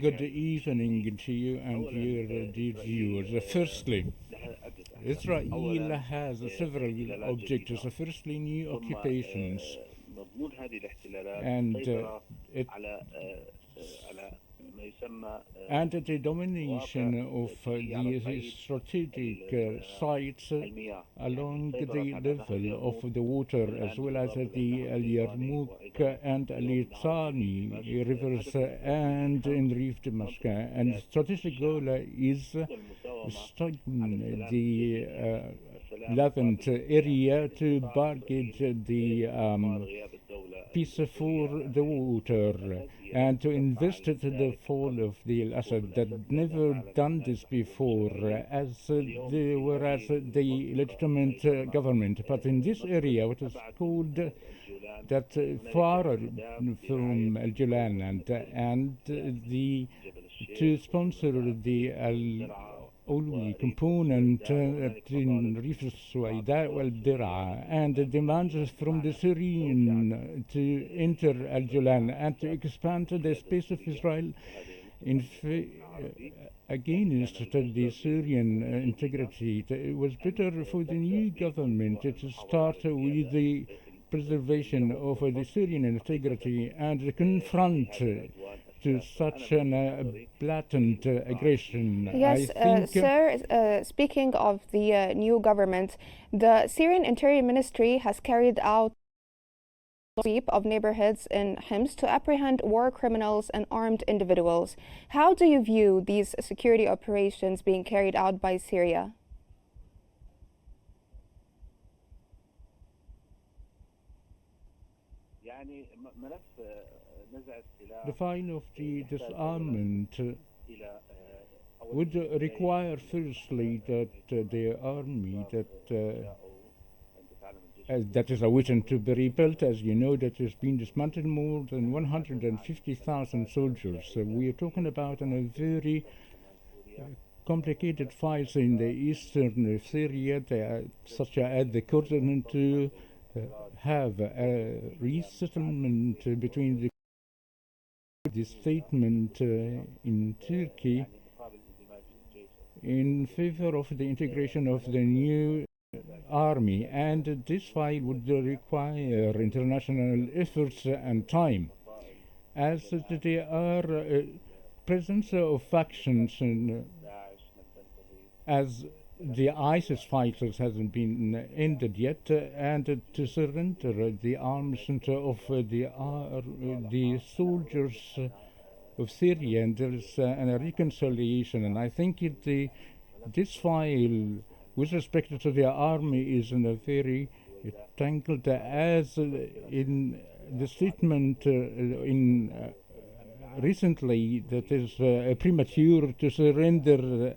Good evening to you and your dear viewers. Firstly, Israel has several objectives. Firstly, new occupations, and it and the domination of the strategic sites along the level of the water, as well as the Yarmouk and Litani rivers and in Reef Damascus. And the strategic goal is studying the Levant area to bargate the peace for the water and to invest in the fall of the Assad that never done this before, whereas the legitimate government. But in this area, what is called that far from Al Julan and the to sponsor the Al component in Reef Suwaida wal Dir'a, and the demands from the Syrian to enter Al Julan and to expand the space of Israel against the Syrian integrity. It was better for the new government to start with the preservation of the Syrian integrity and confront to such an blatant aggression. Yes, sir, speaking of the new government, the Syrian Interior Ministry has carried out a sweep of neighborhoods in Hims to apprehend war criminals and armed individuals. How do you view these security operations being carried out by Syria? The file of the disarmament would require firstly that the army that is awaiting to be rebuilt, as you know, that has been dismantled, more than 150,000 soldiers. We are talking about a very complicated fights in the eastern Syria, such as the Kurds, to have a resettlement between the statement in Turkey in favor of the integration of the new army, and this fight would require international efforts and time, as there are presence of factions as the ISIS fighters hasn't been ended yet, and to surrender the arms of the soldiers of Syria, and there is a reconciliation. And I think this file, with respect to the army, is in a very tangled, as in the statement recently that is premature to surrender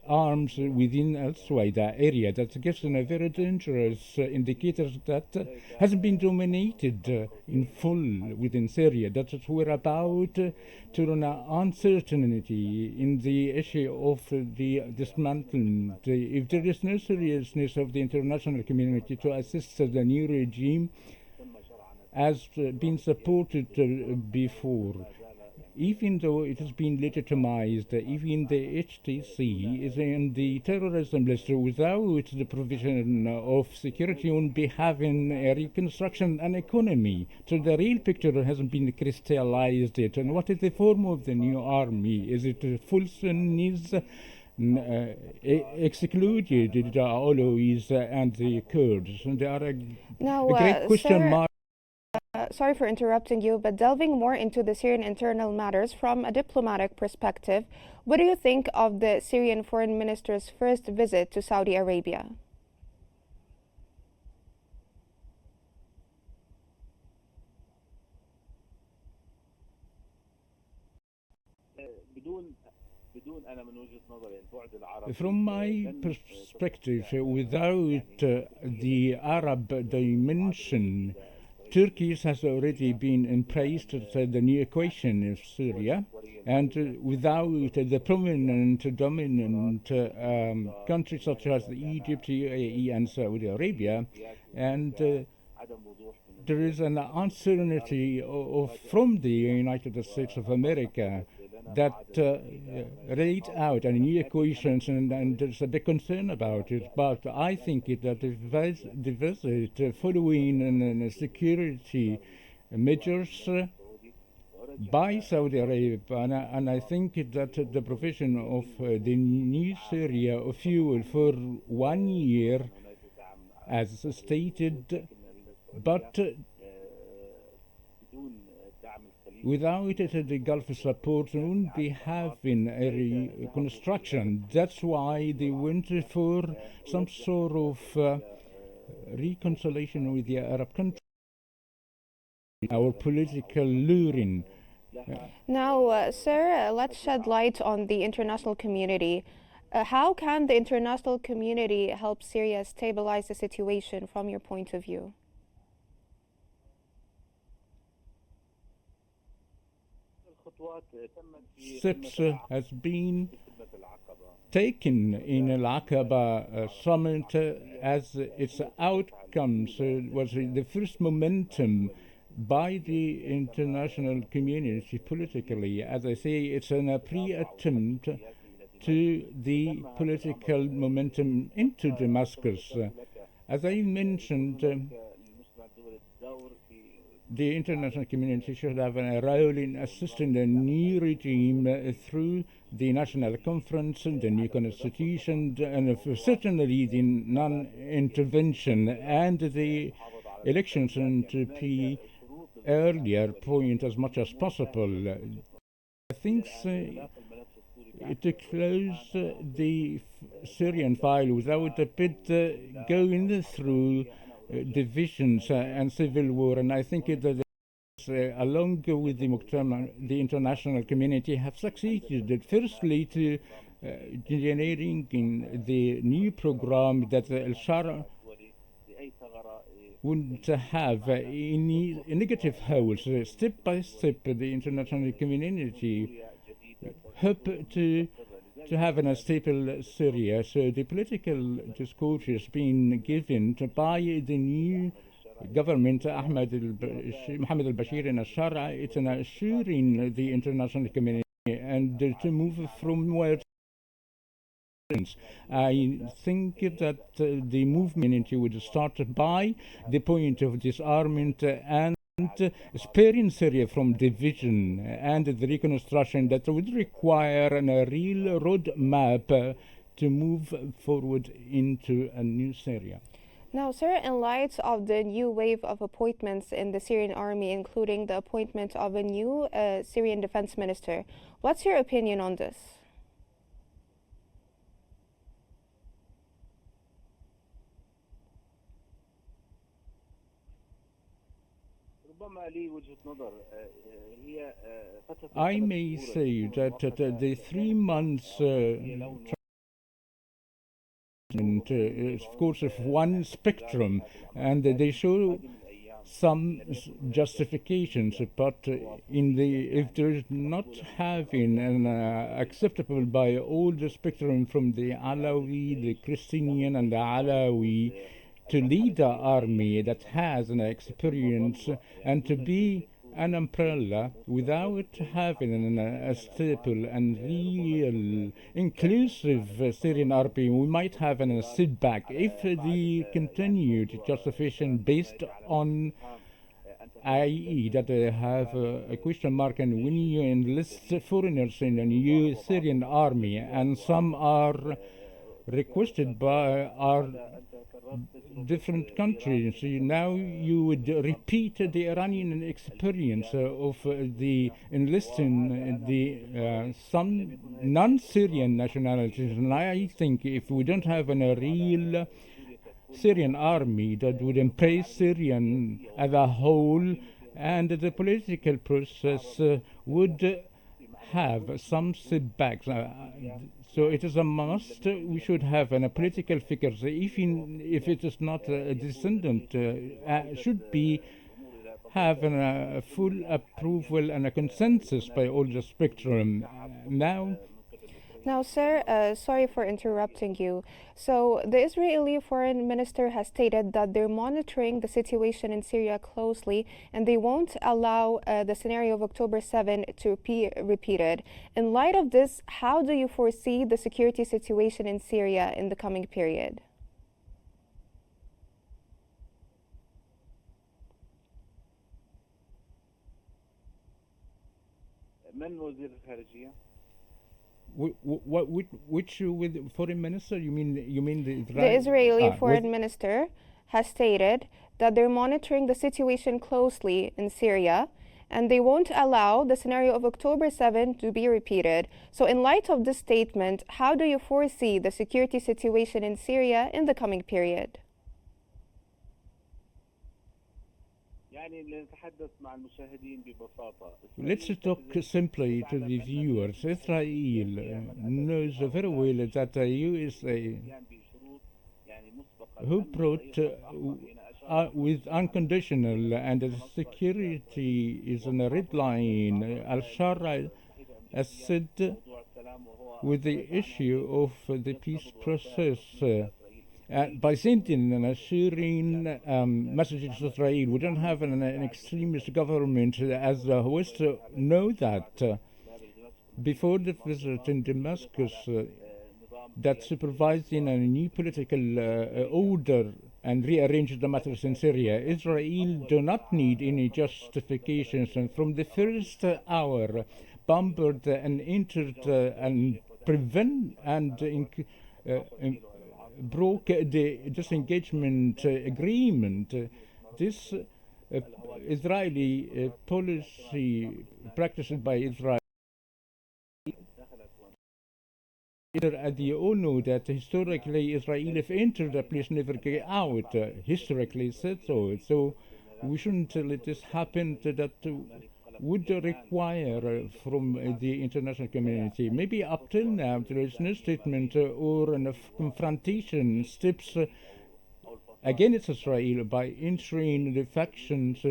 arms within Al-Suwaida area. That gives a very dangerous indicators that hasn't been dominated in full within Syria. That we're about to run uncertainty in the issue of the dismantling. If there is no seriousness of the international community to assist the new regime, as been supported before, even though it has been legitimized, even the HTC is in the terrorism list, without the provision of security, won't be having a reconstruction and economy. So the real picture hasn't been crystallized yet. And what is the form of the new army? Is it full Sunnis? Excluded the Alawis and the Kurds? And there are a great question mark. Sorry for interrupting you, but delving more into the Syrian internal matters from a diplomatic perspective, what do you think of the Syrian foreign minister's first visit to Saudi Arabia? From my perspective, without the Arab dimension, Turkey has already been embraced the new equation of Syria, and without the prominent, dominant countries such as Egypt, UAE, and Saudi Arabia, and there is an uncertainty from the United States of America that rate out a new equations, and there's a big concern about it. But I think that the visit following security measures by Saudi Arabia, and I think that the provision of the new Syria fuel for 1 year, as stated, but without it, the Gulf support wouldn't be having a reconstruction. That's why they went for some sort of reconciliation with the Arab countries, our political luring. Now, sir, let's shed light on the international community. How can the international community help Syria stabilize the situation from your point of view? Steps has been taken in Al-Aqaba summit as its outcomes was the first momentum by the international community politically. As I say, it's a pre-attempt to the political momentum into Damascus. As I mentioned, the international community should have a role in assisting the new regime through the national conference, the new constitution, and certainly the non-intervention and the elections to be earlier point as much as possible. I think to close the Syrian file without a bit going through divisions and civil war, and I think that along with the international community have succeeded firstly to generating in the new program that al-Shara wouldn't have any negative holes. Step by step, the international community hope to have a stable Syria. So the political discourse has been given by the new government, Mohammed al-Bashir and al-Shara. It's an assuring the international community and to move from where. I think that the movement would start by the point of disarmament and sparing Syria from division and the reconstruction that would require a real roadmap to move forward into a new Syria. Now, sir, in light of the new wave of appointments in the Syrian army, including the appointment of a new Syrian defense minister, what's your opinion on this? I may say that the 3 months is of course of one spectrum, and they show some justifications, but if there is not having an acceptable by all the spectrum from the Alawi, the Christian and the Alawi, to lead an army that has an experience and to be an umbrella without having a stable and real inclusive Syrian army, we might have a setback if the continued justification based on i.e. that they have a question mark, and when you enlist foreigners in a new Syrian army and some are requested by our different countries. Now you would repeat the Iranian experience of the enlisting the some non-Syrian nationalities, and I think if we don't have a real Syrian army that would embrace Syrian as a whole, and the political process would have some setbacks. So it is a must. We should have a political figures, even if it is not a descendant, should be having a full approval and a consensus by all the spectrum. Now Now, sir, sorry for interrupting you. So, the Israeli foreign minister has stated that they're monitoring the situation in Syria closely and they won't allow the scenario of October 7 to be repeated. In light of this, how do you foresee the security situation in Syria in the coming period? من وزير الخارجية؟ Which with foreign minister? You mean the The Israeli with foreign minister has stated that they're monitoring the situation closely in Syria and they won't allow the scenario of October 7 to be repeated. So, in light of this statement, how do you foresee the security situation in Syria in the coming period? يعني لنتحدث مع المشاهدين ببساطة. Let's talk simply to the viewers. Israel knows very well that the USA, who brought with unconditional and the security is on a red line, al-Shara Assad with the issue of the peace process. By sending an assuring message to Israel, we don't have an extremist government, as the West know that. Before the visit in Damascus, that supervising a new political order and rearrange the matters in Syria, Israel do not need any justifications. And from the first hour, bombarded and entered and prevent and broke the disengagement agreement. This Israeli policy practiced by Israel, they all know that historically Israel, if entered a place, never get out. Historically said so. So we shouldn't let this happen. That would require from the international community. Maybe up till now there is no statement or a confrontation steps against Israel by entering the factions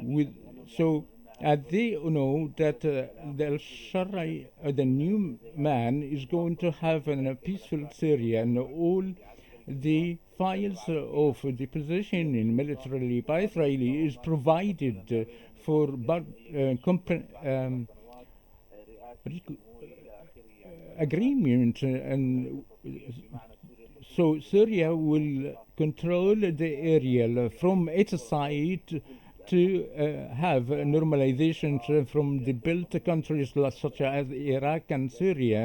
with. So they know that the al-Shara, the new man, is going to have a peaceful Syria, and all the files of the positioning militarily by Israeli is provided for agreement, and so Syria will control the area from its side to have normalization from the built countries such as Iraq and Syria.